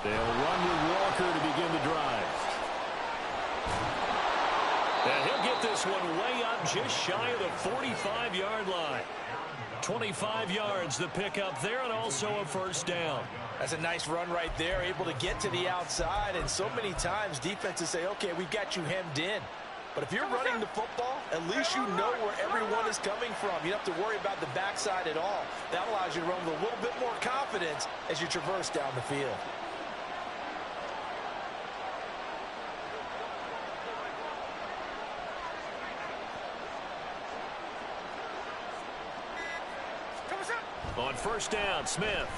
They'll run with Walker to begin the drive. And he'll get this one way up just shy of the 45-yard line. 25 yards the pickup there, and also a first down. That's a nice run right there, able to get to the outside. And so many times defenses say, okay, we've got you hemmed in. But if you're running the football, at least you know where everyone is coming from. You don't have to worry about the backside at all. That allows you to run with a little bit more confidence as you traverse down the field. On first down, Smith.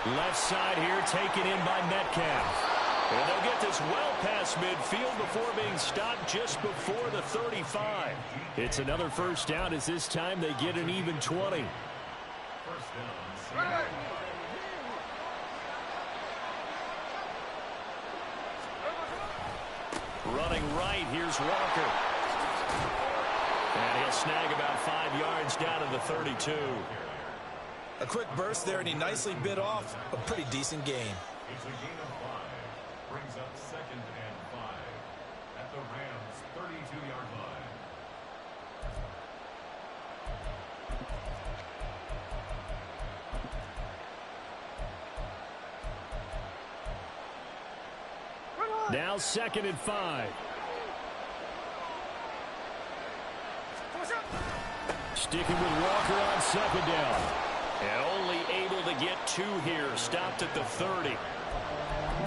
Left side here taken in by Metcalf. And they'll get this well past midfield before being stopped just before the 35. It's another first down as this time they get an even 20. Running right, here's Walker. And he'll snag about 5 yards down to the 32. A quick burst there, and he nicely bit off a pretty decent gain. It's a gain of 5. Brings up 2nd and 5 at the Rams' 32-yard line. Now 2nd and 5. Sticking with Walker on 2nd down. And only able to get 2 here. Stopped at the 30.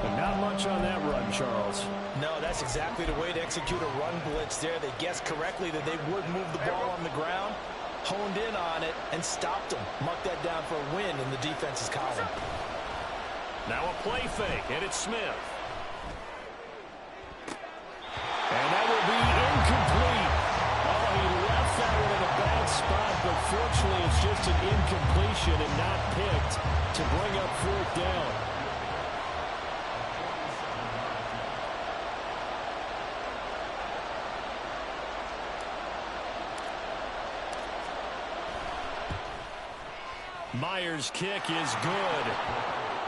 But not much on that run, Charles. No, that's exactly the way to execute a run blitz there. They guessed correctly that they would move the ball on the ground, honed in on it, and stopped them. Mark that down for a win in the defense's column. Now a play fake, and it's Smith. And that will be incomplete. Oh, he left that one in a bad spot, but fortunately it's just an incompletion and not picked to bring up 4th down. Myers' kick is good.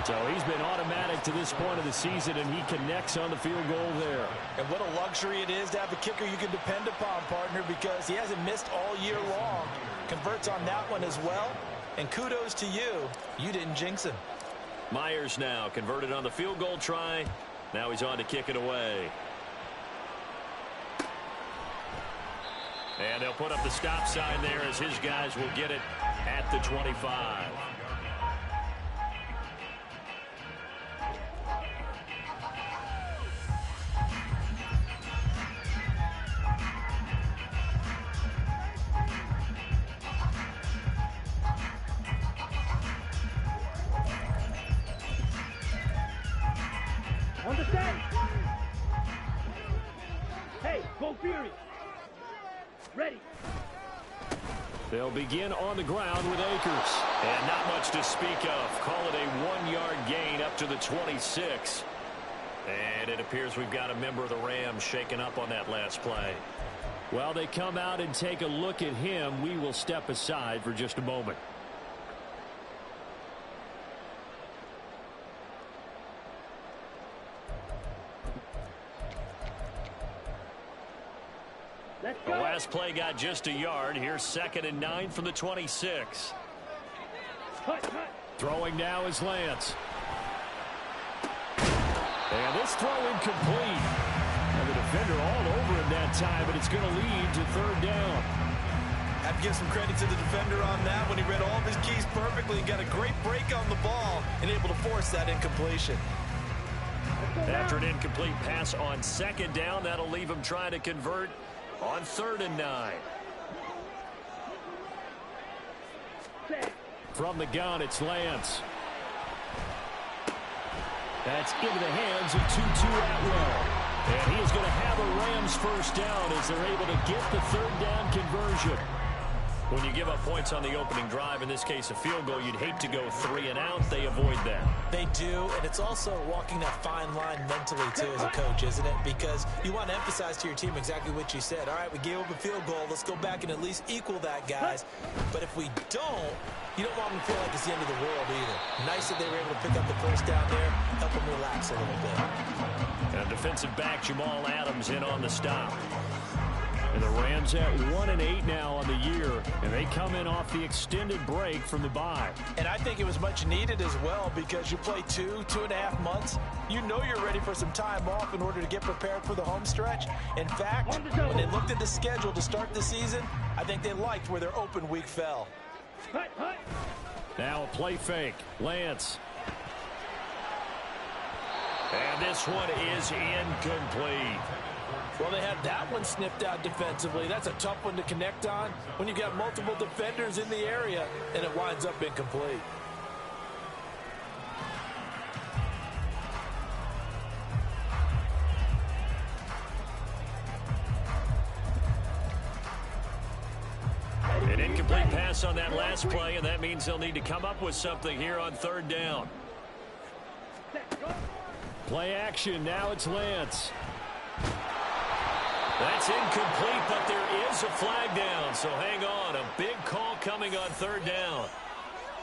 So he's been automatic to this point of the season, and he connects on the field goal there. And what a luxury it is to have a kicker you can depend upon, partner, because he hasn't missed all year long. Converts on that one as well. And kudos to you. You didn't jinx him. Myers now converted on the field goal try. Now he's on to kick it away. And they'll put up the stop sign there as his guys will get it at the 25. Understand? Hey, go Fury. Ready. They'll begin on the ground with Akers. And not much to speak of. Call it a 1-yard gain up to the 26. And it appears we've got a member of the Rams shaken up on that last play. While they come out and take a look at him, we will step aside for just a moment. The last play got just a yard. Here's 2nd and 9 from the 26. Throwing now is Lance. And this throw incomplete. And the defender all over him that time, but it's going to lead to 3rd down. Have to give some credit to the defender on that when he read all of his keys perfectly and got a great break on the ball and able to force that incompletion. After an incomplete pass on 2nd down, that'll leave him trying to convert on 3rd and 9. From the gun, it's Lance. That's into the hands of Tutu Atwell. And he is going to have a Rams first down as they're able to get the 3rd down conversion. When you give up points on the opening drive, in this case a field goal, you'd hate to go 3 and out. They avoid that. They do, and it's also walking that fine line mentally, too, as a coach, isn't it? Because you want to emphasize to your team exactly what you said. All right, we gave up a field goal. Let's go back and at least equal that, guys. But if we don't, you don't want them to feel like it's the end of the world either. Nice that they were able to pick up the first down there, help them relax a little bit. And defensive back Jamal Adams in on the stop. And the Rams at 1-8 now on the year, and they come in off the extended break from the bye. And I think it was much needed as well, because you play 2.5 months. You know you're ready for some time off in order to get prepared for the home stretch. In fact, when they looked at the schedule to start the season, I think they liked where their open week fell. Now a play fake. Lance. And this one is incomplete. Well, they had that one sniffed out defensively. That's a tough one to connect on when you got multiple defenders in the area, and it winds up incomplete. An incomplete pass on that last play, and that means they'll need to come up with something here on 3rd down. Play action. Now it's Lance. That's incomplete, but there is a flag down, so hang on. A big call coming on 3rd down.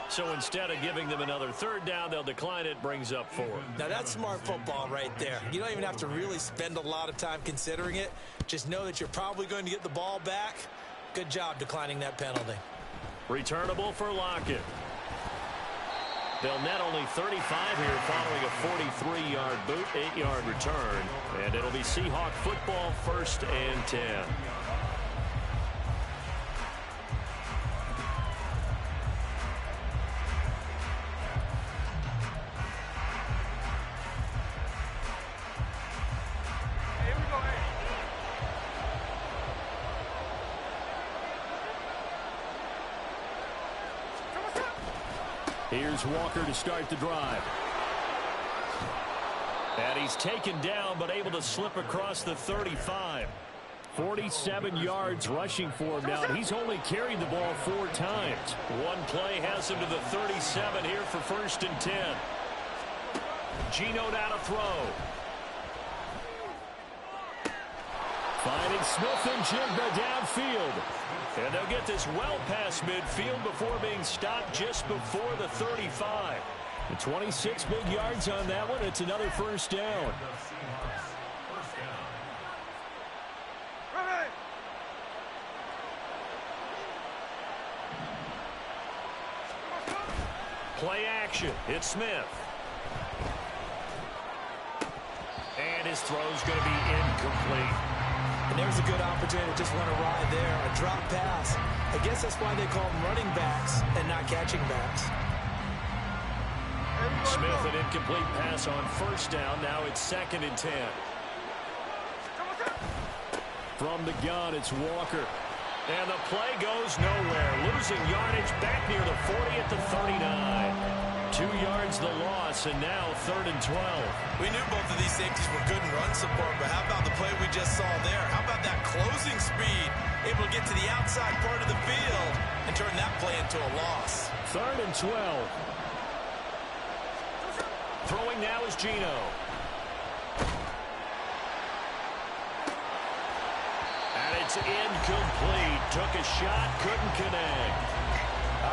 So instead of giving them another 3rd down, they'll decline it. Brings up 4. Now, that's smart football right there. You don't even have to really spend a lot of time considering it. Just know that you're probably going to get the ball back. Good job declining that penalty. Returnable for Lockett. They'll net only 35 here following a 43-yard boot, 8-yard return. And it'll be Seahawk football, 1st and 10. Here's Walker to start the drive. And he's taken down, but able to slip across the 35. 47 yards rushing for him now. He's only carried the ball 4 times. One play has him to the 37 here for 1st and 10. Geno now to throw. Finding Smith and Jigba downfield. And they'll get this well past midfield before being stopped just before the 35. And 26 big yards on that one. It's another 1st down. Play action. It's Smith. And his throw's going to be incomplete. And there's a good opportunity to just run a ride there, a drop pass. I guess that's why they call them running backs and not catching backs. Smith, an incomplete pass on 1st down. Now it's 2nd and 10. From the gun, it's Walker. And the play goes nowhere. Losing yardage back near the 40 at the 39. 2 yards the loss, and now 3rd and 12. We knew both of these safeties were good in run support, but how about the play we just saw there? How about that closing speed? Able to get to the outside part of the field and turn that play into a loss. 3rd and 12. Throwing now is Geno. And it's incomplete. Took a shot, couldn't connect.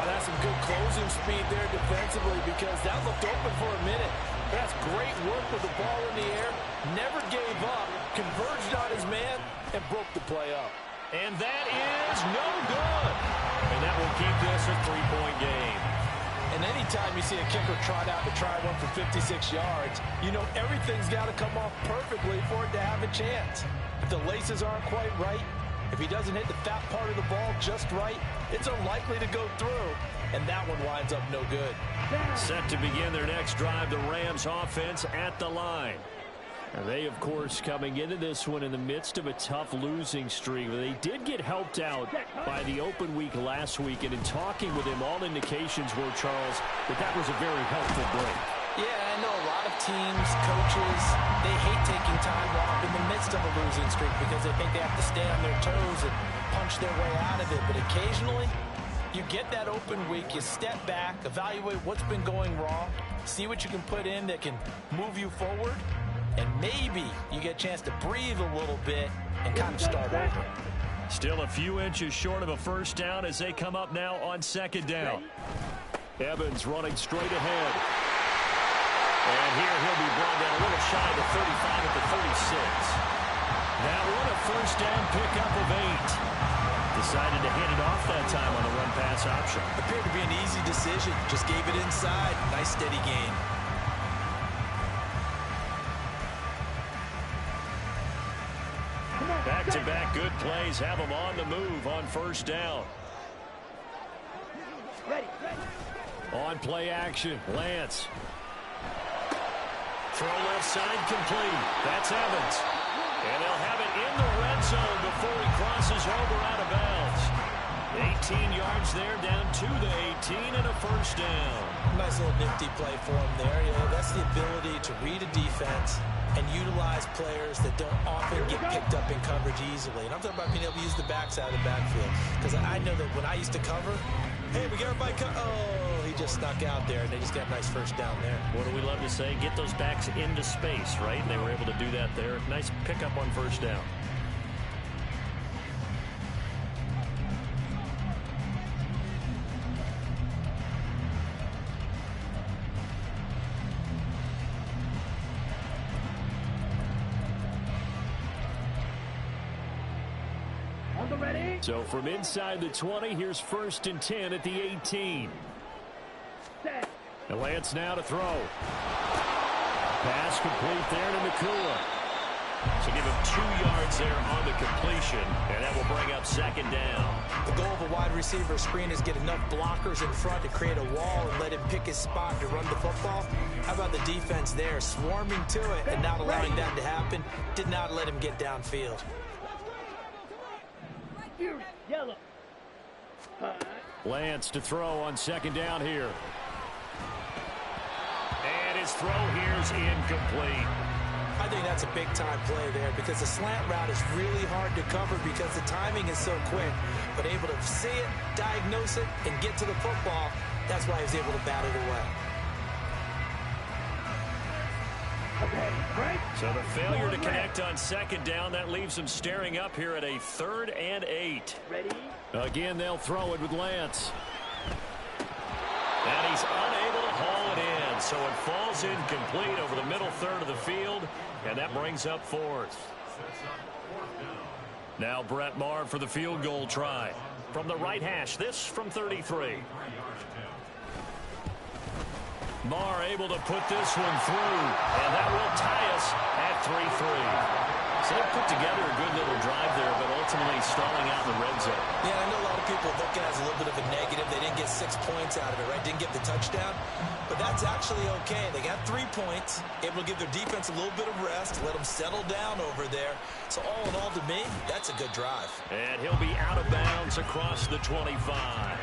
That's some good closing speed there defensively, because that looked open for a minute. That's great work with the ball in the air. Never gave up, converged on his man, and broke the play up. And that is no good. And that will keep this a 3-point game. And anytime you see a kicker trot out to try one for 56 yards, you know everything's got to come off perfectly for it to have a chance. If the laces aren't quite right, if he doesn't hit the fat part of the ball just right, it's unlikely to go through, and that one winds up no good. Set to begin their next drive, the Rams offense at the line. And they, of course, coming into this one in the midst of a tough losing streak. They did get helped out by the open week last week, and in talking with him, all indications were, Charles, that was a very helpful break. Yeah, I know a lot of teams, coaches, they hate taking time off in the midst of a losing streak because they think they have to stay on their toes and punch their way out of it. But occasionally, You get that open week, you step back, evaluate what's been going wrong, see what you can put in that can move you forward, and maybe you get a chance to breathe a little bit and kind of start over. Still a few inches short of a first down as they come up now on second down. Evans running straight ahead. And here he'll be brought down a little shy of the 35 at the 36. That one a first down pickup of 8. Decided to hit it off that time on the run-pass option. Appeared to be an easy decision. Just gave it inside. Nice steady gain. Back-to-back good plays have them on the move on first down. Ready. On play action, Lance. Throw left side complete. That's Evans. And they'll have it in the red zone before he crosses over out of bounds. 18 yards there, down to the 18 and a first down. Nice little nifty play for him there. That's the ability to read a defense and utilize players that don't often get picked up in coverage easily. And I'm talking about being able to use the backside of the backfield. Because I know that when I used to cover, hey, we got everybody oh, he just snuck out there, and they just got a nice first down there. What do we love to say? Get those backs into space, right? And they were able to do that there. Nice pickup on first down. So from inside the 20, here's 1st and 10 at the 18. And Lance now to throw. Pass complete there to Nakua. So give him 2 yards there on the completion, and that will bring up second down. The goal of a wide receiver screen is get enough blockers in front to create a wall and let him pick his spot to run the football. How about the defense there, swarming to it and not allowing that to happen? Did not let him get downfield. Yellow. Lance to throw on second down here. And his throw here's incomplete. I think that's a big-time play there because the slant route is really hard to cover because the timing is so quick. But able to see it, diagnose it, and get to the football, that's why he was able to bat it away. So the failure to connect on second down, that leaves him staring up here at a 3rd and 8. Ready? Again, they'll throw it with Lance. And he's unable to haul it in, so it falls incomplete over the middle third of the field, and that brings up 4th. Now Brett Maher for the field goal try. From the right hash, this from 33. Maher able to put this one through, and that will tie us at 3-3. So they put together a good little drive there, but ultimately stalling out in the red zone. Yeah, I know a lot of people look at it as a little bit of a negative. They didn't get 6 points out of it, right? Didn't get the touchdown. But that's actually okay. They got 3 points, able to give their defense a little bit of rest, let them settle down over there. So all in all, to me, that's a good drive. And he'll be out of bounds across the 25.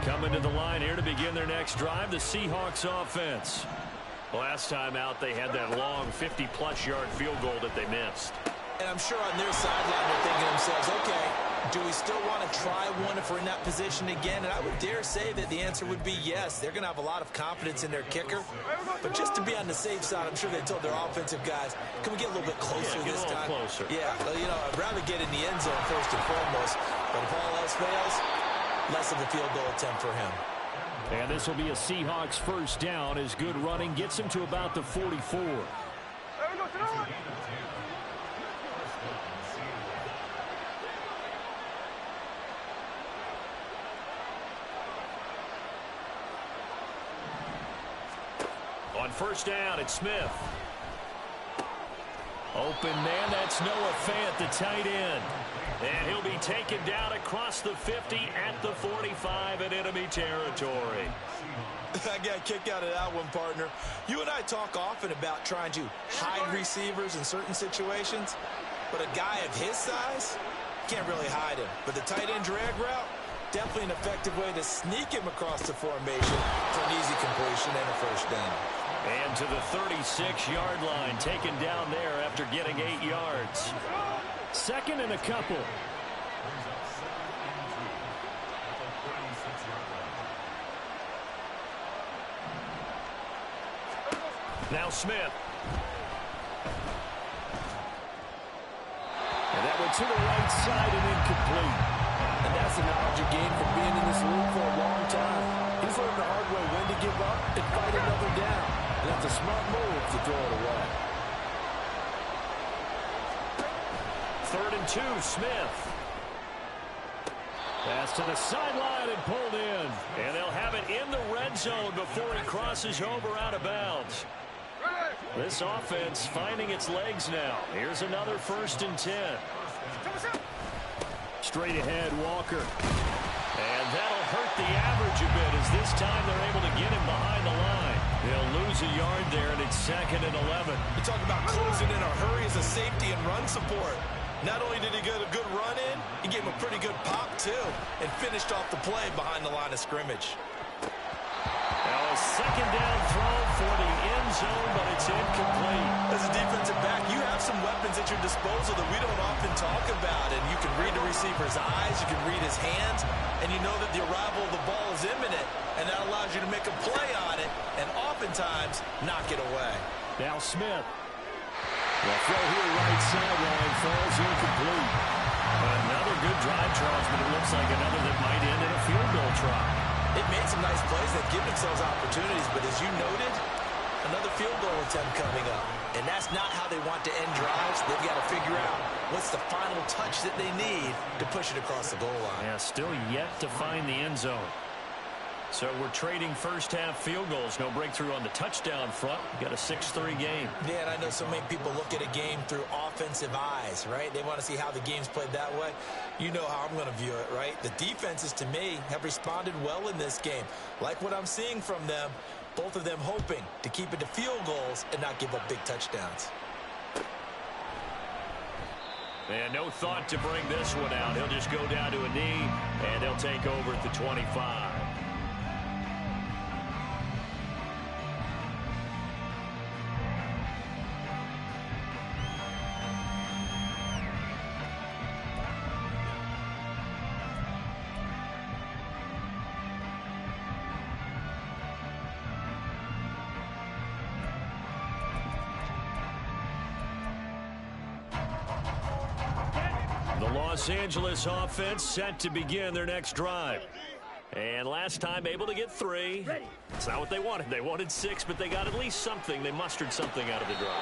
Coming to the line here to begin their next drive, the Seahawks offense. Last time out, they had that long 50-plus yard field goal that they missed. And I'm sure on their sideline they're thinking to themselves, okay, do we still want to try one if we're in that position again? And I would dare say that the answer would be yes. They're going to have a lot of confidence in their kicker. But just to be on the safe side, I'm sure they told their offensive guys, can we get a little bit closer this time? Closer. Yeah, I'd rather get in the end zone first and foremost. But if all else fails, less of a field goal attempt for him. And this will be a Seahawks first down as good running gets him to about the 44. On first down, it's Smith. Open man, that's Noah Fant, the tight end. And he'll be taken down across the 50 at the 45 in enemy territory. I got a kick out of that one, partner. You and I talk often about trying to hide receivers in certain situations, but a guy of his size can't really hide him. But the tight end drag route, Definitely an effective way to sneak him across the formation for an easy completion and a first down. And to the 36-yard line, taken down there after getting 8 yards. Second and a couple. Now Smith. And that went to the right side and incomplete. And that's the knowledge you gain from being in this league for a long time. He's learned the hard way when to give up and fight another down. And that's a smart move to throw it away. 3rd and 2, Smith. Pass to the sideline and pulled in. And they'll have it in the red zone before he crosses over out of bounds. This offense finding its legs now. Here's another 1st and 10. Straight ahead, Walker. And that'll hurt the average a bit as this time they're able to get him behind the line. They'll lose a yard there, and it's 2nd and 11. You talk about closing in a hurry as a safety and run support. Not only did he get a good run in, he gave him a pretty good pop, too, and finished off the play behind the line of scrimmage. Now a 2nd down throw for the end zone, but it's incomplete. As a defensive back, you have some weapons at your disposal that we don't often talk about. And you can read the receiver's eyes, you can read his hands, and you know that the arrival of the ball is imminent. And that allows you to make a play on it, and oftentimes knock it away. Now Smith. The throw here right sideline falls incomplete. Another good drive, Charles, but it looks like another that might end in a field goal try. They've made some nice plays. They've given themselves opportunities, but as you noted, another field goal attempt coming up. And that's not how they want to end drives. They've got to figure out what's the final touch that they need to push it across the goal line. Yeah, still yet to find the end zone. So we're trading first-half field goals. No breakthrough on the touchdown front. We got a 6-3 game. Yeah, and I know so many people look at a game through offensive eyes, right? They want to see how the game's played that way. You know how I'm going to view it, right? The defenses, to me, have responded well in this game. Like what I'm seeing from them, both of them hoping to keep it to field goals and not give up big touchdowns. And no thought to bring this one out. He'll just go down to a knee, and they'll take over at the 25. Los Angeles offense set to begin their next drive. And last time able to get 3. It's not what they wanted. They wanted 6, but they got at least something. They mustered something out of the drive.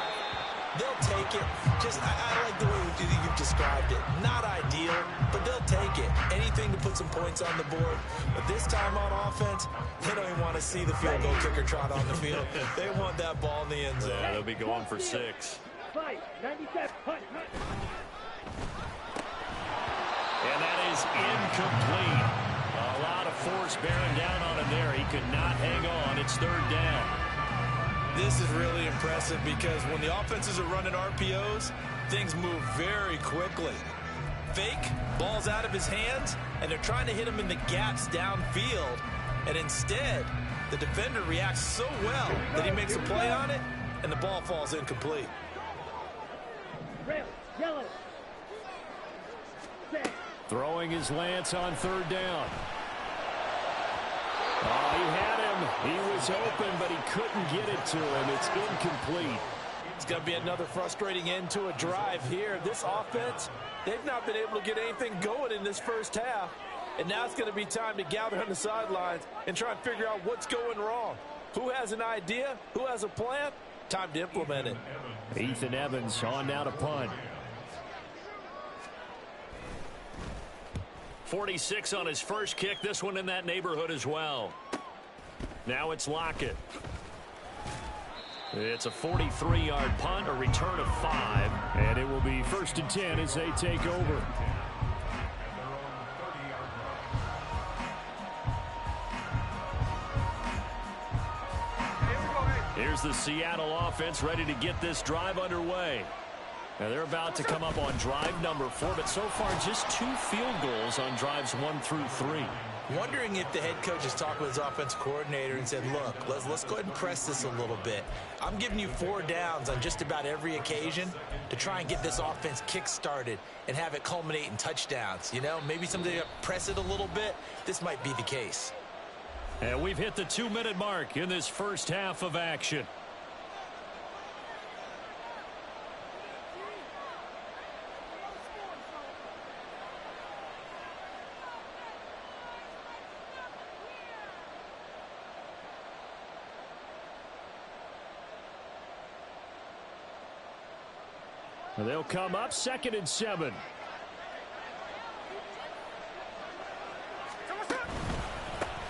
They'll take it. I like the way you've described it. Not ideal, but they'll take it. Anything to put some points on the board. But this time on offense, they don't even want to see the field goal kicker trot on the field. They want that ball in the end zone. Yeah, they'll be going for 6. 97, punt. And that is incomplete. A lot of force bearing down on him there. He could not hang on. It's 3rd down. This is really impressive because when the offenses are running RPOs, things move very quickly. Fake, ball's out of his hands, and they're trying to hit him in the gaps downfield. And instead, the defender reacts so well that he makes a play on it, and the ball falls incomplete. Red, yellow. Set. Throwing his lance on 3rd down. Oh, he had him. He was open, but he couldn't get it to him. It's incomplete. It's going to be another frustrating end to a drive here. This offense, they've not been able to get anything going in this first half. And now it's going to be time to gather on the sidelines and try and figure out what's going wrong. Who has an idea? Who has a plan? Time to implement it. Ethan Evans on now to punt. 46 on his first kick. This one in that neighborhood as well. Now it's Lockett. It's a 43-yard punt, a return of 5. And it will be 1st and 10 as they take over. Here's the Seattle offense ready to get this drive underway. Now they're about to come up on drive number 4, but so far just 2 field goals on drives 1 through 3. Wondering if the head coach has talked with his offensive coordinator and said, look, let's go ahead and press this a little bit. I'm giving you 4 downs on just about every occasion to try and get this offense kick-started and have it culminate in touchdowns. You know, maybe somebody press it a little bit. This might be the case. And we've hit the 2-minute mark in this first half of action. They'll come up 2nd and 7.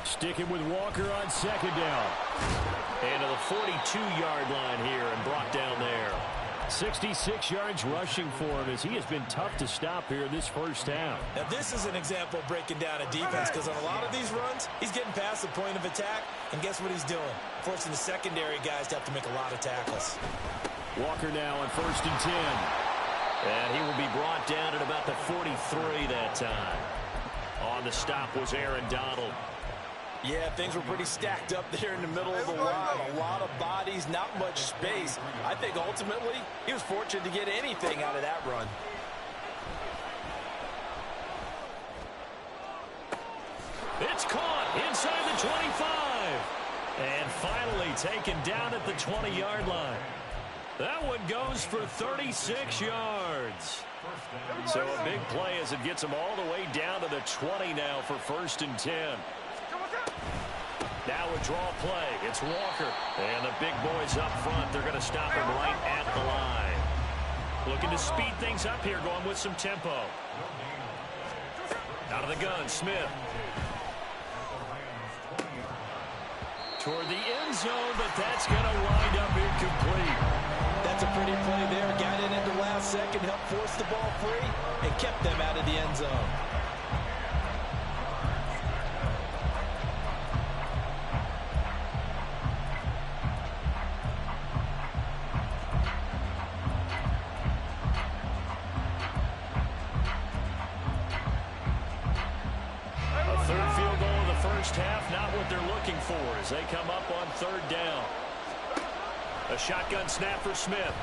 Sticking with Walker on 2nd down. And to the 42-yard line here and brought down there. 66 yards rushing for him as he has been tough to stop here this first half. Now this is an example of breaking down a defense because on a lot of these runs, he's getting past the point of attack, and guess what he's doing? Forcing the secondary guys to have to make a lot of tackles. Walker now on 1st and 10. And he will be brought down at about the 43 that time. On the stop was Aaron Donald. Yeah, things were pretty stacked up there in the middle of the line. A lot of bodies, not much space. I think ultimately he was fortunate to get anything out of that run. It's caught inside the 25. And finally taken down at the 20-yard line. That one goes for 36 yards. So a big play as it gets him all the way down to the 20 now for 1st and 10. Now a draw play. It's Walker. And the big boys up front, they're going to stop him right at the line. Looking to speed things up here, going with some tempo. Out of the gun, Smith. Toward the end zone, but that's going to wind up incomplete. That's a pretty play there. Got in at the last second, helped force the ball free, and kept them out of the end zone. A third field goal in the first half, not what they're looking for as they come up on 3rd down. A shotgun snap for Smith.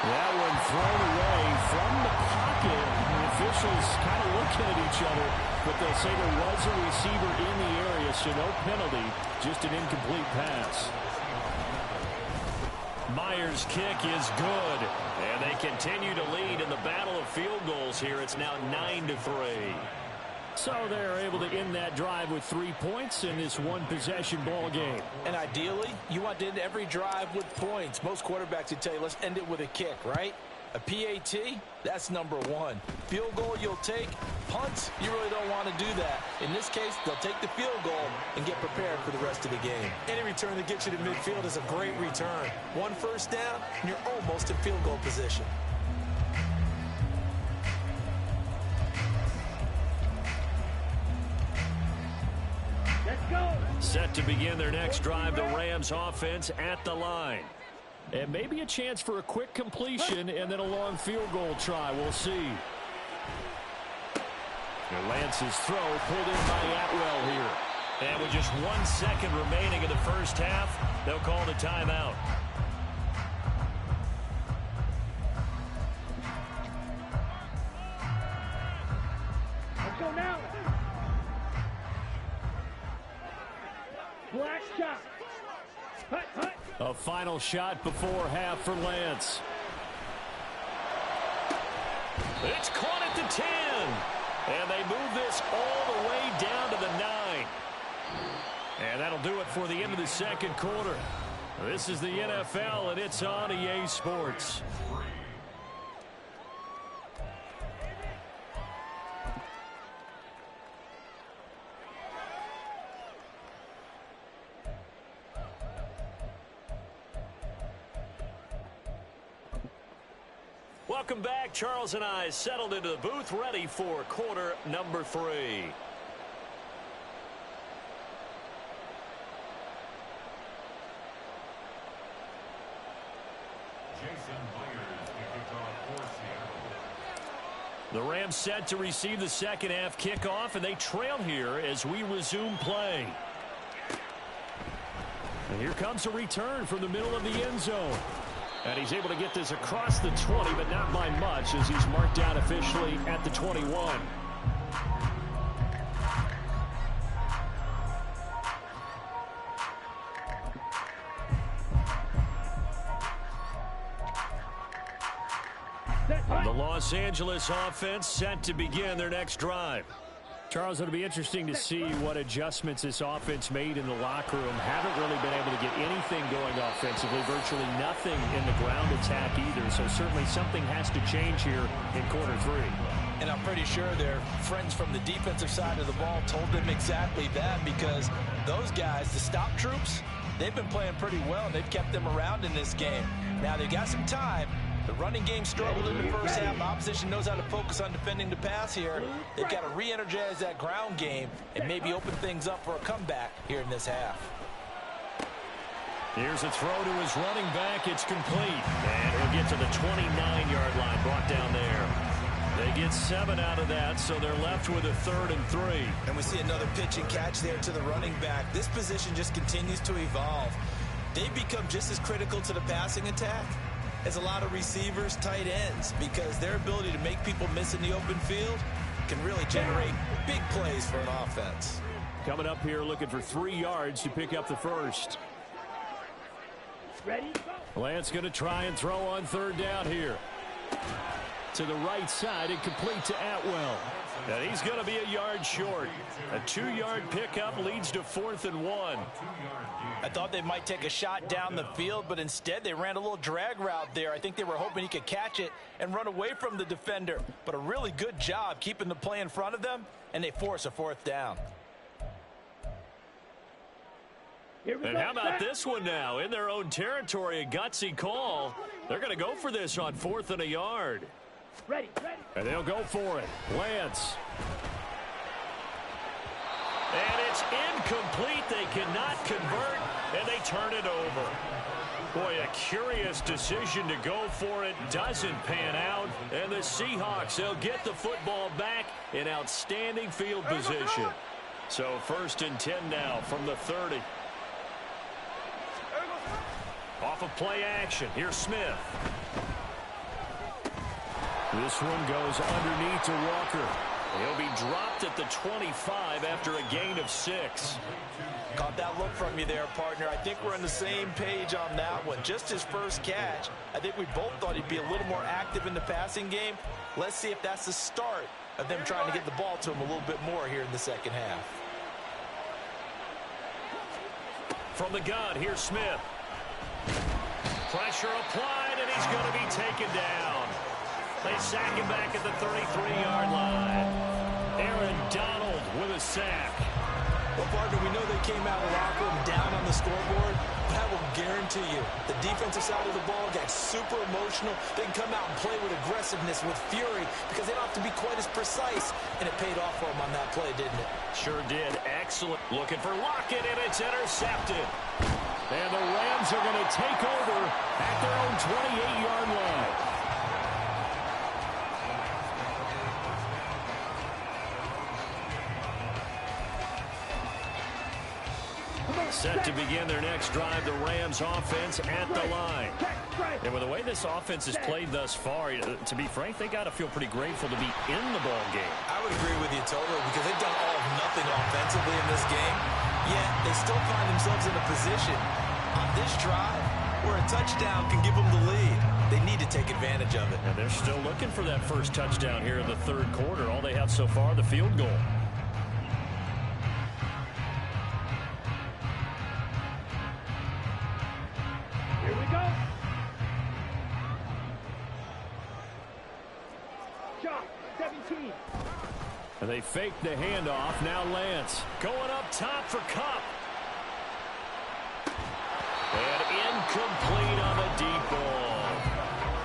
That one thrown away from the pocket. The officials kind of looking at each other, but they'll say there was a receiver in the area, so no penalty, just an incomplete pass. Myers' kick is good, and they continue to lead in the battle of field goals here. It's now 9-3. So they're able to end that drive with 3 points in this one-possession ball game. And ideally, you want to end every drive with points. Most quarterbacks would tell you, let's end it with a kick, right? A PAT, that's number 1. Field goal you'll take. Punts, you really don't want to do that. In this case, they'll take the field goal and get prepared for the rest of the game. Any return that gets you to midfield is a great return. 1 first down, and you're almost in field goal position. Set to begin their next drive, the Rams offense at the line. And maybe a chance for a quick completion and then a long field goal try. We'll see. And Lance's throw pulled in by Atwell here. And with just 1 second remaining in the first half, they'll call the timeout. Let's go now. Black shot. Hut, hut. A final shot before half for Lance. It's caught at the 10. And they move this all the way down to the 9. And that'll do it for the end of the second quarter. This is the NFL, and it's on EA Sports. Welcome back. Charles and I settled into the booth, ready for quarter number 3. Rams set to receive the second half kickoff, and they trail here as we resume play. And here comes a return from the middle of the end zone. And he's able to get this across the 20, but not by much, as he's marked down officially at the 21. The Los Angeles offense set to begin their next drive. Charles, it'll be interesting to see what adjustments this offense made in the locker room. Haven't really been able to get anything going offensively, virtually nothing in the ground attack either. So certainly something has to change here in quarter three. And I'm pretty sure their friends from the defensive side of the ball told them exactly that, because those guys, the stop troops, they've been playing pretty well, and they've kept them around in this game. Now they've got some time. The running game struggled in the first half. Opposition knows how to focus on defending the pass here. They've got to re-energize that ground game and maybe open things up for a comeback here in this half. Here's a throw to his running back. It's complete. And he'll get to the 29-yard line, brought down there. They get 7 out of that, so they're left with a 3rd and 3. And we see another pitch and catch there to the running back. This position just continues to evolve. They've become just as critical to the passing attack as a lot of receivers, tight ends, because their ability to make people miss in the open field can really generate big plays for an offense. Coming up here looking for 3 yards to pick up the first. Ready? Lance going to try and throw on 3rd down here. To the right side and complete to Atwell. And he's going to be a yard short. A 2-yard pickup leads to 4th and 1. I thought they might take a shot down the field, but instead they ran a little drag route there. I think they were hoping he could catch it and run away from the defender. But a really good job keeping the play in front of them, and they force a 4th down. And how about this one now? In their own territory, a gutsy call. They're going to go for this on 4th and a yard. Ready, ready. And they'll go for it. Lance. And it's incomplete. They cannot convert, and they turn it over. Boy, a curious decision to go for it. Doesn't pan out. And the Seahawks, they'll get the football back in outstanding field position. So 1st and 10 now from the 30. Off of play action. Here's Smith. This one goes underneath to Walker. He'll be dropped at the 25 after a gain of 6. Caught that look from you there, partner. I think we're on the same page on that one. Just his first catch. I think we both thought he'd be a little more active in the passing game. Let's see if that's the start of them trying to get the ball to him a little bit more here in the second half. From the gun, here's Smith. Pressure applied, and he's going to be taken down. They sack him back at the 33-yard line. Aaron Donald with a sack. Well, partner, we know they came out of the locker room down on the scoreboard, but I will guarantee you the defensive side of the ball got super emotional. They can come out and play with aggressiveness, with fury, because they don't have to be quite as precise, and it paid off for them on that play, didn't it? Sure did. Excellent. Looking for Lockett, and it's intercepted. And the Rams are going to take over at their own 28-yard line. Set to begin their next drive, the Rams offense at the line. And with the way this offense has played thus far, to be frank, they got to feel pretty grateful to be in the ball game. I would agree with you totally, because they've done all of nothing offensively in this game, yet they still find themselves in a position on this drive where a touchdown can give them the lead. They need to take advantage of it. And they're still looking for that first touchdown here in the 3rd quarter. All they have so far, the field goal. Here we go. Shot, 17. And they fake the handoff. Now Lance going up top for Kupp. And incomplete on the deep ball.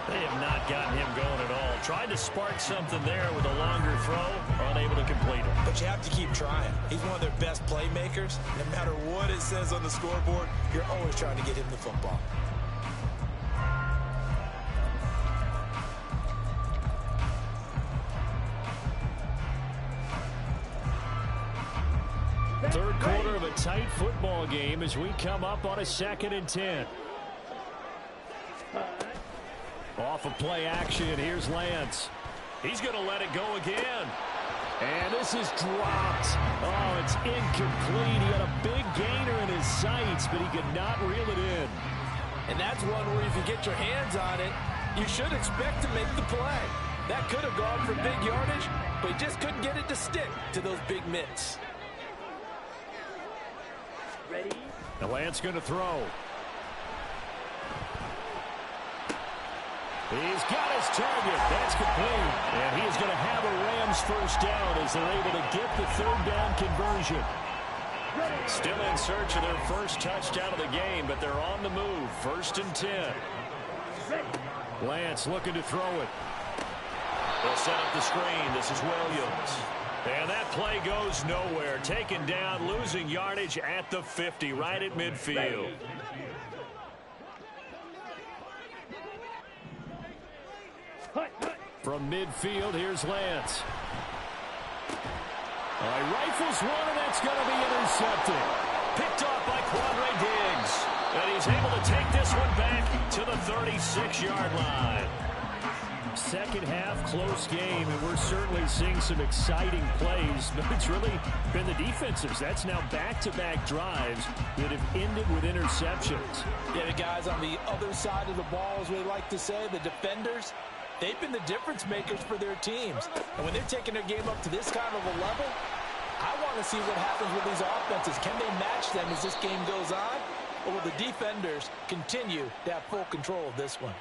They have not gotten him going at all. Tried to spark something there with a longer throw, unable to complete it. But you have to keep trying. He's one of their best playmakers. No matter what it says on the scoreboard, you're always trying to get him the football. Third quarter of a tight football game as we come up on a 2nd and 10. Off of play action, here's Lance. He's going to let it go again. And this is dropped. Oh, it's incomplete. He had a big gainer in his sights, but he could not reel it in. And that's one where if you get your hands on it, you should expect to make the play. That could have gone for big yardage, but he just couldn't get it to stick to those big mitts. Ready? Now Lance going to throw. He's got his target. That's complete. And he is going to have a Rams first down as they're able to get the 3rd down conversion. Still in search of their first touchdown of the game, but they're on the move. 1st and 10. Lance looking to throw it. They'll set up the screen. This is Williams. And that play goes nowhere. Taken down, losing yardage at the 50, right at midfield. From midfield, here's Lance. All right, rifles one, and that's going to be intercepted. Picked off by Quandre Diggs. And he's able to take this one back to the 36-yard line. Second half, close game, and we're certainly seeing some exciting plays, but it's really been the defenses. That's now back-to-back drives that have ended with interceptions. Yeah, the guys on the other side of the ball, as we like to say, the defenders, they've been the difference makers for their teams. And when they're taking their game up to this kind of a level, I want to see what happens with these offenses. Can they match them as this game goes on? Or will the defenders continue to have full control of this one?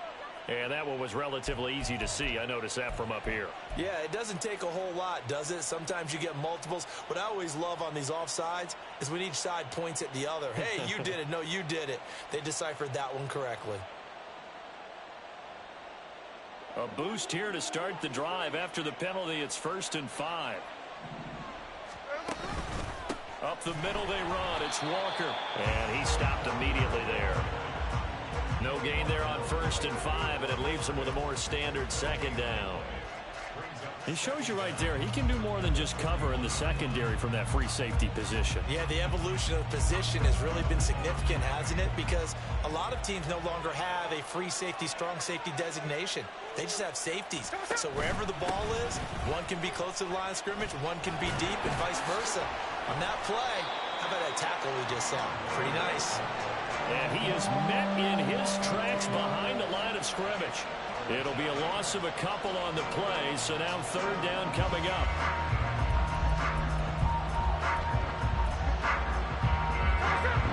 And that one was relatively easy to see. I noticed that from up here. Yeah, it doesn't take a whole lot, does it? Sometimes you get multiples. What I always love on these offsides is when each side points at the other. Hey, you did it. No, you did it. They deciphered that one correctly. A boost here to start the drive. After the penalty, it's 1st and 5. Up the middle they run. It's Walker. And he stopped immediately there. No gain there on 1st and 5, and it leaves him with a more standard 2nd down. He shows you right there, he can do more than just cover in the secondary from that free safety position. Yeah, the evolution of position has really been significant, hasn't it? Because a lot of teams no longer have a free safety, strong safety designation. They just have safeties. So wherever the ball is, one can be close to the line of scrimmage, one can be deep, and vice versa. On that play, how about that tackle we just saw? Pretty nice. And he is met in his tracks behind the line of scrimmage. It'll be a loss of a couple on the play, so now 3rd down coming up.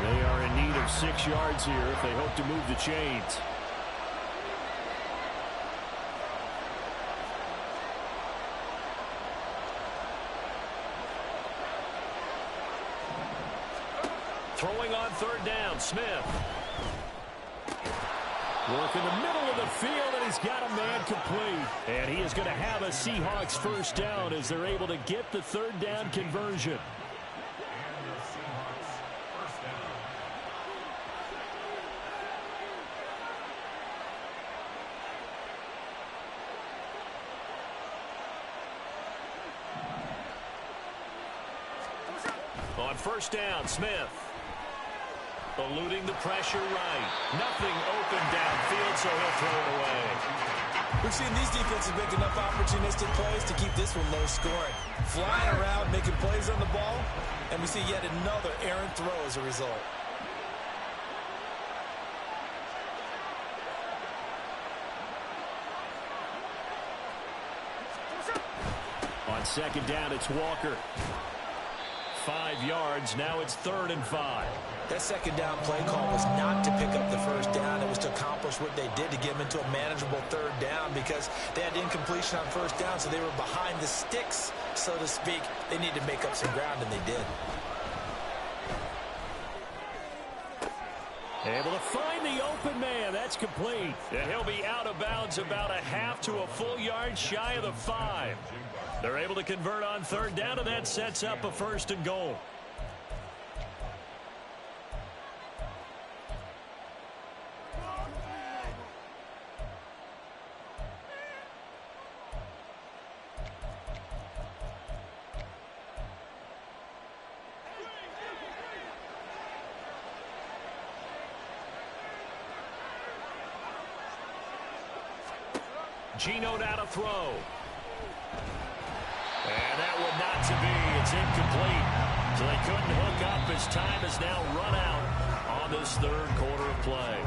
They are in need of 6 yards here if they hope to move the chains. Throwing on 3rd down, Smith. Work in the middle of the field, and he's got a man complete. And he is going to have a Seahawks first down as they're able to get the 3rd down conversion. On 1st down, Smith. Eluding the pressure right. Nothing open downfield, so he'll throw it away. We've seen these defenses make enough opportunistic plays to keep this one low scoring. Flying around, making plays on the ball, and we see yet another errant throw as a result. On 2nd down, it's Walker. 5 yards. Now it's 3rd and 5. That 2nd down play call was not to pick up the 1st down. It was to accomplish what they did to get them into a manageable 3rd down because they had incompletion on 1st down, so they were behind the sticks, so to speak. They needed to make up some ground, and they did. Able to find the open man. That's complete. And he'll be out of bounds about a half to a full yard shy of the 5. They're able to convert on 3rd down, and that sets up a 1st and goal. Geno now to throw. And that one not to be. It's incomplete. So they couldn't hook up as time has now run out on this third quarter of play.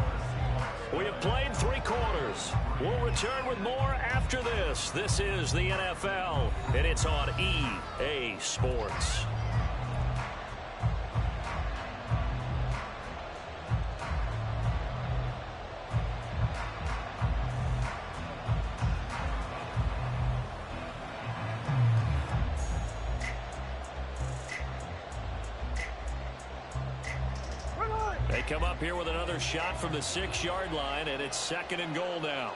We have played 3 quarters. We'll return with more after this. This is the NFL, and it's on EA Sports. They come up here with another shot from the 6-yard line, and it's 2nd and goal now.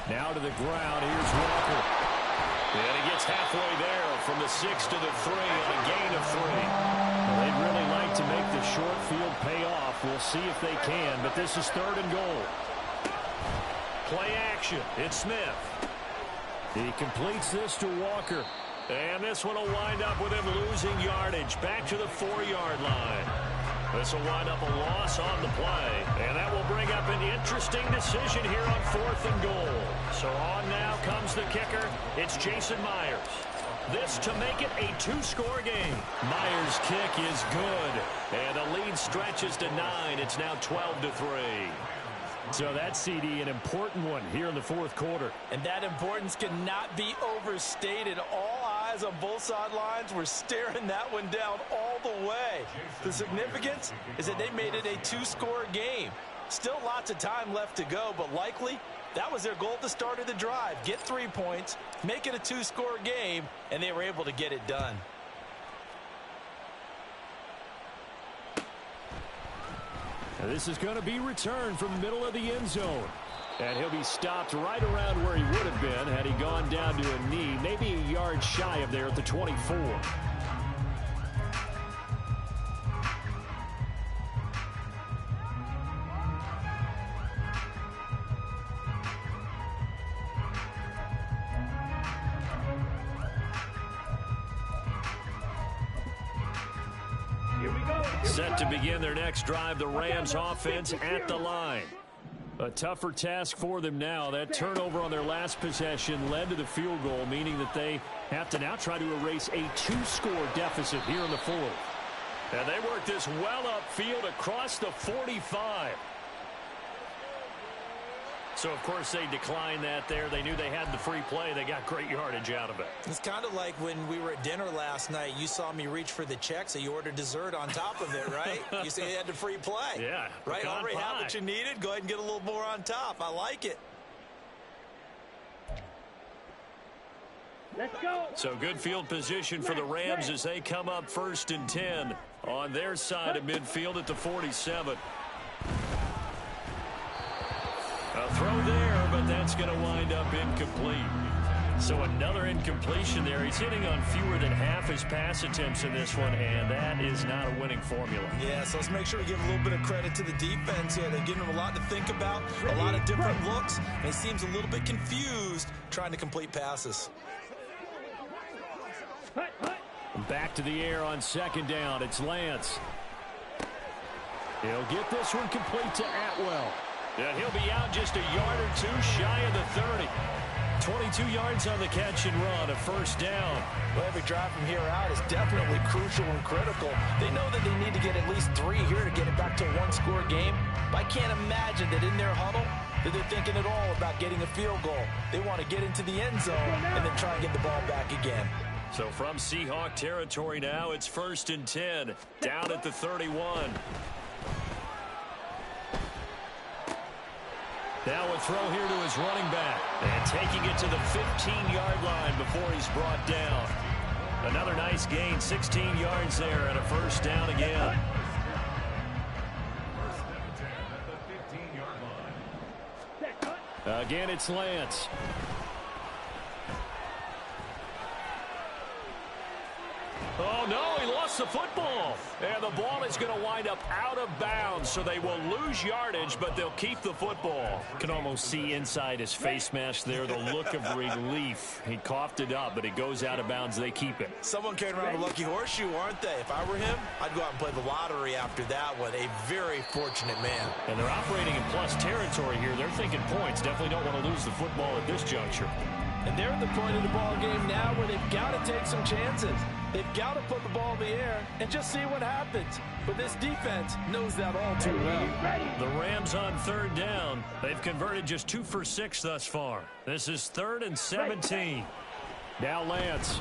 Now to the ground. Here's Walker. And he gets halfway there from the 6 to the 3 on a gain of 3. Well, they'd really like to make the short field pay off. We'll see if they can, but this is 3rd and goal. Play action. It's Smith. He completes this to Walker. And this one will wind up with him losing yardage back to the 4-yard line. This will wind up a loss on the play, and that will bring up an interesting decision here on 4th and goal. So on now comes the kicker. It's Jason Myers. This to make it a 2-score game. Myers' kick is good, and the lead stretches to 9. It's now 12-3. So that CD, an important one here in the 4th quarter. And that importance cannot be overstated. All eyes on both sidelines were staring that one down all the way. The significance is that they made it a 2-score game. Still lots of time left to go, but likely that was their goal at the start of the drive. Get 3 points, make it a 2-score game, and they were able to get it done. Now this is going to be returned from the middle of the end zone. And he'll be stopped right around where he would have been had he gone down to a knee, maybe a yard shy of there at the 24. Here we go. Set to begin their next drive, the Rams offense at the line. A tougher task for them now. That turnover on their last possession led to the field goal, meaning that they have to now try to erase a 2-score deficit here in the 4th. And they work this well upfield across the 45. So, of course, they declined that there. They knew they had the free play. They got great yardage out of it. It's kind of like when we were at dinner last night. You saw me reach for the check, so you ordered dessert on top of it, right? You said you had the free play. Yeah. Right? Already had what you needed. Go ahead and get a little more on top. I like it. Let's go. So good field position for the Rams as they come up 1st and 10 on their side of midfield at the 47. A throw there, but that's going to wind up incomplete. So another incompletion there. He's hitting on fewer than half his pass attempts in this one, and that is not a winning formula. Yeah, so let's make sure we give a little bit of credit to the defense here. They're giving him a lot to think about, a lot of different looks, and he seems a little bit confused trying to complete passes. Back to the air on 2nd down. It's Lance. He'll get this one complete to Atwell. And he'll be out just a yard or 2 shy of the 30. 22 yards on the catch and run, a 1st down. Well, every drive from here out is definitely crucial and critical. They know that they need to get at least 3 here to get it back to a 1-score game. But I can't imagine that in their huddle that they're thinking at all about getting a field goal. They want to get into the end zone and then try and get the ball back again. So from Seahawk territory now, it's 1st and 10, down at the 31. Now a throw here to his running back. And taking it to the 15-yard line before he's brought down. Another nice gain, 16 yards there, and a 1st down again. 1st and 10 at the 15-yard line. Again, it's Lance. Oh, no, he lost lost the football. And the ball is going to wind up out of bounds, so they will lose yardage, but they'll keep the football. Can almost see inside his face mask there the look of relief. He coughed it up, but it goes out of bounds. They keep it. Someone carrying around a lucky horseshoe, aren't they? If I were him, I'd go out and play the lottery after that one. A very fortunate man. And they're operating in plus territory here. They're thinking points. Definitely don't want to lose the football at this juncture. And they're at the point of the ball game now where they've got to take some chances. They've got to put the ball in the air and just see what happens. But this defense knows that all too well. The Rams on third down. They've converted just 2 for 6 thus far. This is 3rd and 17. Now Lance.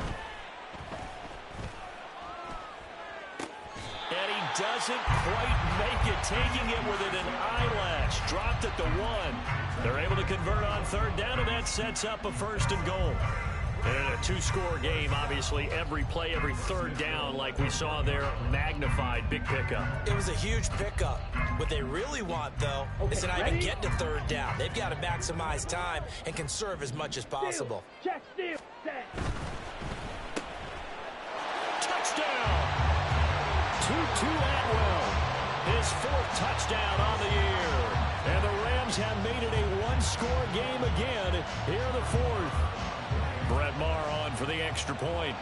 And he doesn't quite make it, taking it within an eyelash. Dropped at the 1. They're able to convert on third down, and that sets up a 1st and goal. And in a 2-score game, obviously, every play, every third down, like we saw there, magnified. Big pickup. It was a huge pickup. What they really want, though, is to not even get to third down. They've got to maximize time and conserve as much as possible. Check steal. Set. Touchdown! Tutu Atwell. His 4th touchdown on the year. And the Rams have made it a 1-score game again here in the 4th. Brett Maher on for the extra point.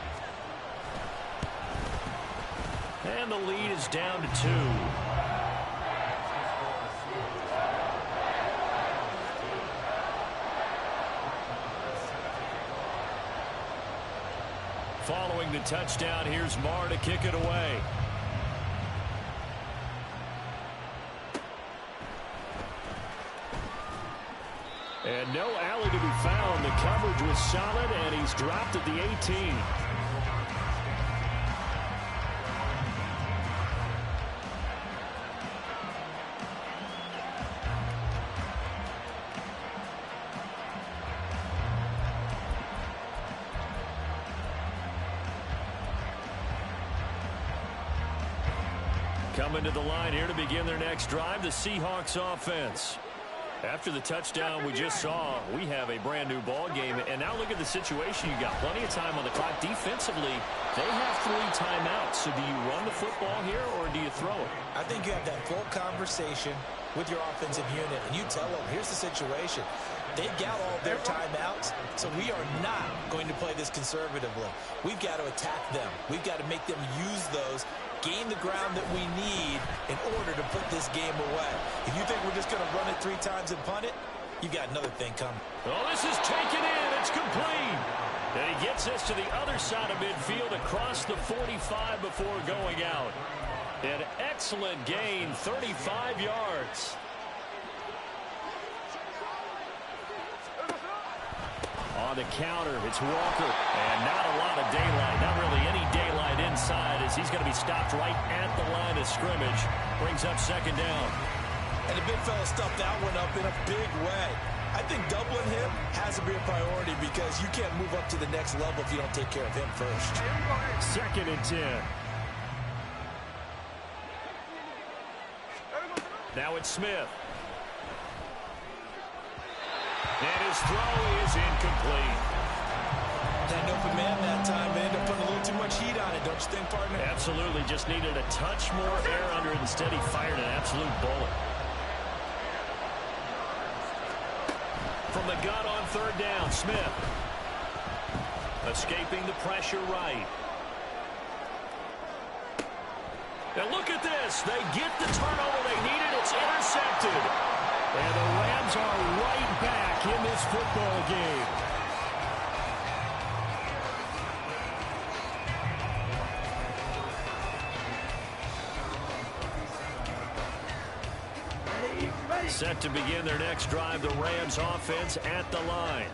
And the lead is down to 2. Following the touchdown, here's Maher to kick it away. And no alley to be found. The coverage was solid, and he's dropped at the 18. Coming to the line here to begin their next drive, the Seahawks offense. After the touchdown we just saw, we have a brand-new ball game. And now look at the situation. You got plenty of time on the clock. Defensively, they have 3 timeouts. So do you run the football here, or do you throw it? I think you have that full conversation with your offensive unit, and you tell them, here's the situation. They've got all their timeouts, so we are not going to play this conservatively. We've got to attack them. We've got to make them use those, gain the ground that we need in order to put this game away. If you think we're just going to run it 3 times and punt it, you got another thing coming. Oh, this is taken in. It's complete. And he gets us to the other side of midfield across the 45 before going out. An excellent gain, 35 yards. On the counter, it's Walker. And not a lot of daylight. Not really any daylight inside, as he's going to be stopped right at the line of scrimmage. Brings up 2nd down. And the big fella stuffed that one up in a big way. I think doubling him has to be a priority because you can't move up to the next level if you don't take care of him first. 2nd and 10. Now it's Smith. And his throw is incomplete. That open man that time, they ended up putting a little too much heat on it, don't you think, partner? Absolutely. Just needed a touch more air under it. Instead, he fired an absolute bullet. From the gun on 3rd down, Smith. Escaping the pressure right. And look at this. They get the turnover they needed. It's intercepted. And the Rams are right back in this football game. Set to begin their next drive, the Rams offense at the line.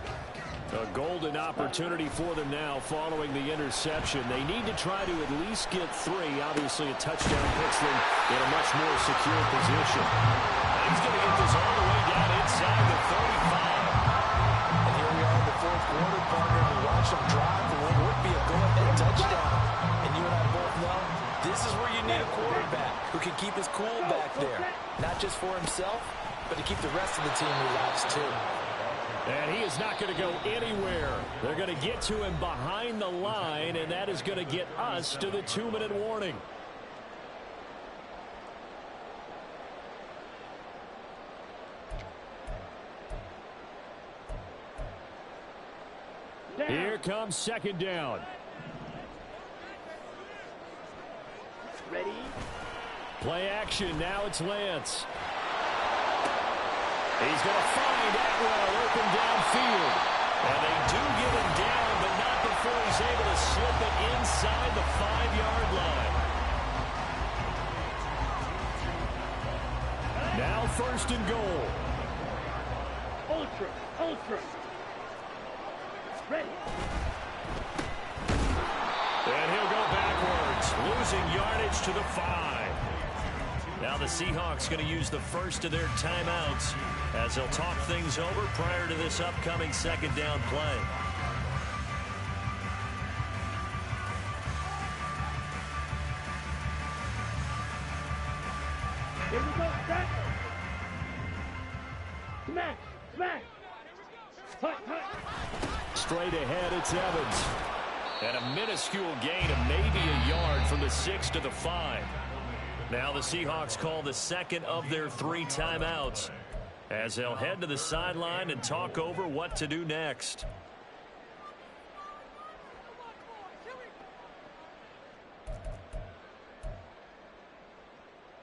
A golden opportunity for them now following the interception. They need to try to at least get 3. Obviously, a touchdown puts them in a much more secure position. He's going to get this all the way down inside the 35. And here we are in the 4th quarter, partner. We watch them drive, and it would be a go-ahead touchdown. And you and I both know this is where you need a quarterback who can keep his cool back there. Not just for himself, but to keep the rest of the team relaxed, too. And he is not going to go anywhere. They're going to get to him behind the line, and that is going to get us to the 2-minute warning. Here comes second down. Ready? Play action. Now it's Lance. He's going to find Atwell open downfield. And they do get him down, but not before he's able to slip it inside the 5-yard line. Now first and goal. Ultra. Ready. And he'll go backwards, losing yardage to the 5. Now the Seahawks going to use the first of their timeouts as they'll talk things over prior to this upcoming second down play. Here we go. Set. Smash. Hut. Straight ahead, it's Evans. And a minuscule gain of maybe a yard from the 6 to the 5. Now the Seahawks call the second of their 3 timeouts as they'll head to the sideline and talk over what to do next.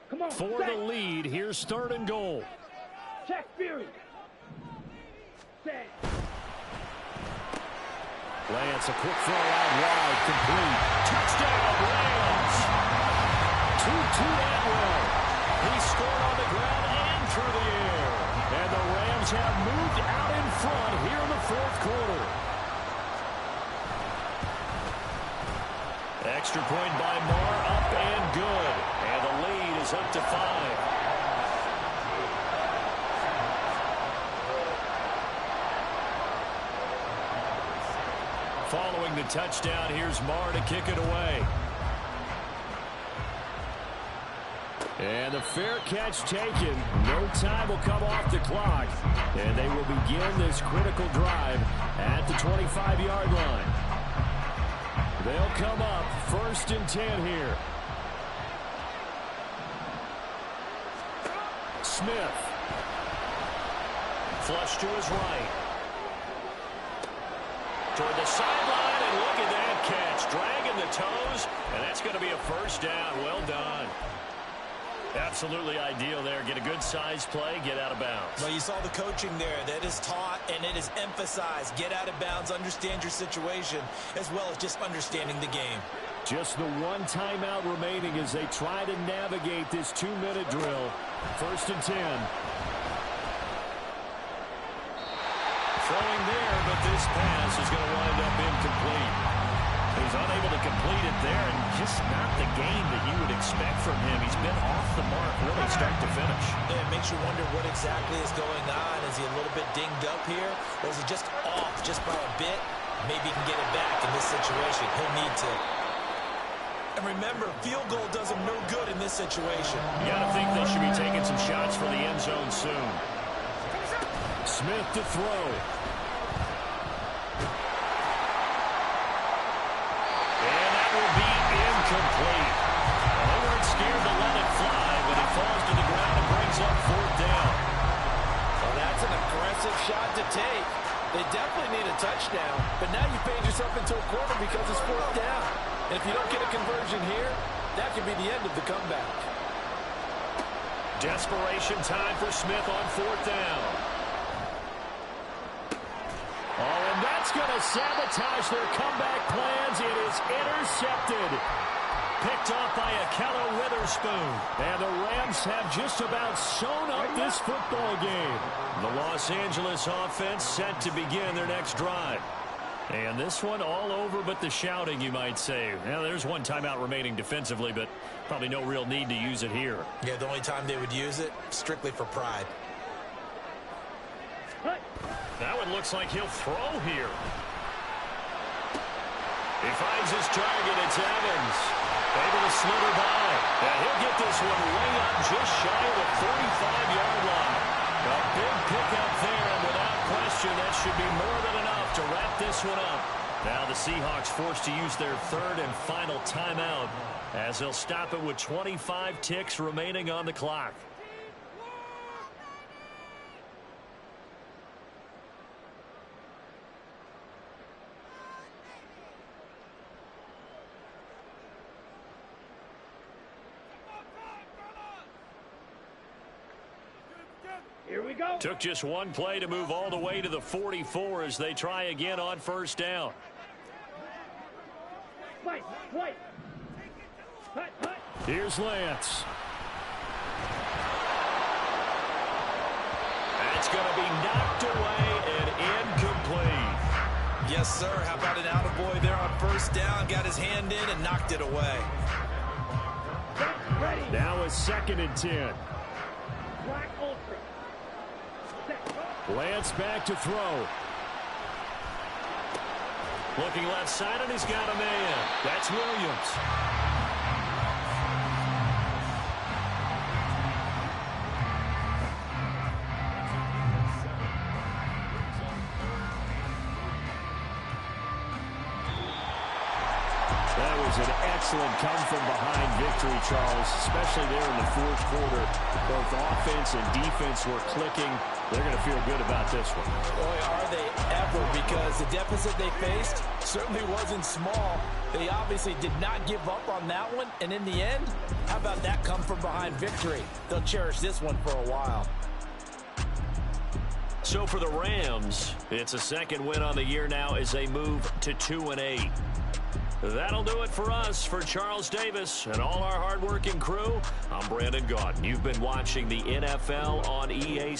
Come on. For the lead, here's third and goal. Check Fury. Set. Lance, a quick throw out wide, complete. Touchdown, Rams! 2-2 Atwell. He scored on the ground and through the air. And the Rams have moved out in front here in the fourth quarter. Extra point by Moore, up and good. And the lead is up to 5. Following the touchdown, here's Moore to kick it away. And the fair catch taken. No time will come off the clock. And they will begin this critical drive at the 25-yard line. They'll come up first and 10 here. Smith. Flush to his right. Toward the sideline, and look at that catch. Dragging the toes, and that's going to be a first down. Well done. Absolutely ideal there. Get a good size play, get out of bounds. Well, you saw the coaching there. That is taught and it is emphasized. Get out of bounds, understand your situation, as well as just understanding the game. Just the one timeout remaining as they try to navigate this 2-minute drill. First and 10. Throwing there, but this pass is going to wind up incomplete. He's unable to complete it there, and just not the game that you would expect from him. He's been off the mark really start to finish. Yeah, it makes you wonder what exactly is going on. Is he a little bit dinged up here, or is he just off just by a bit? Maybe he can get it back in this situation. He'll need to. And remember, field goal does him no good in this situation. You got to think they should be taking some shots for the end zone soon. Smith to throw. Complete. Well, they weren't scared to let it fly, but it falls to the ground and brings up fourth down. Well, that's an aggressive shot to take. They definitely need a touchdown, but now you paid yourself into a corner because it's fourth down. And if you don't get a conversion here, that could be the end of the comeback. Desperation time for Smith on fourth down. Oh, and that's going to sabotage their comeback plans. It is intercepted. Picked off by Akello Witherspoon. And the Rams have just about sewn up this football game. The Los Angeles offense set to begin their next drive. And this one all over but the shouting, you might say. Now, there's one timeout remaining defensively, but probably no real need to use it here. Yeah, the only time they would use it, strictly for pride. That one looks like he'll throw here. He finds his target. It's Evans. Able to slither by. And he'll get this one way up just shy of the 45-yard line. A big pickup there, and without question, that should be more than enough to wrap this one up. Now the Seahawks forced to use their third and final timeout as they'll stop it with 25 ticks remaining on the clock. Here we go. Took just one play to move all the way to the 44 as they try again on first down. Fight, fight. Hut, hut. Here's Lance. That's going to be knocked away and incomplete. Yes, sir. How about an attaboy there on first down? Got his hand in and knocked it away. Set, ready. Now a 2nd and 10. Black Ultra. Set. Lance back to throw. Looking left side, and he's got a man. That's Williams. That was an excellent come-from-behind victory, Charles, especially there in the fourth quarter. Both offense and defense were clicking. They're going to feel good about this one. Boy, are they ever, because the deficit they faced certainly wasn't small. They obviously did not give up on that one, and in the end, how about that come-from-behind victory? They'll cherish this one for a while. So for the Rams, it's a second win on the year now as they move to 2-8. That'll do it for us. For Charles Davis and all our hardworking crew, I'm Brandon Gaudin. You've been watching the NFL on EA.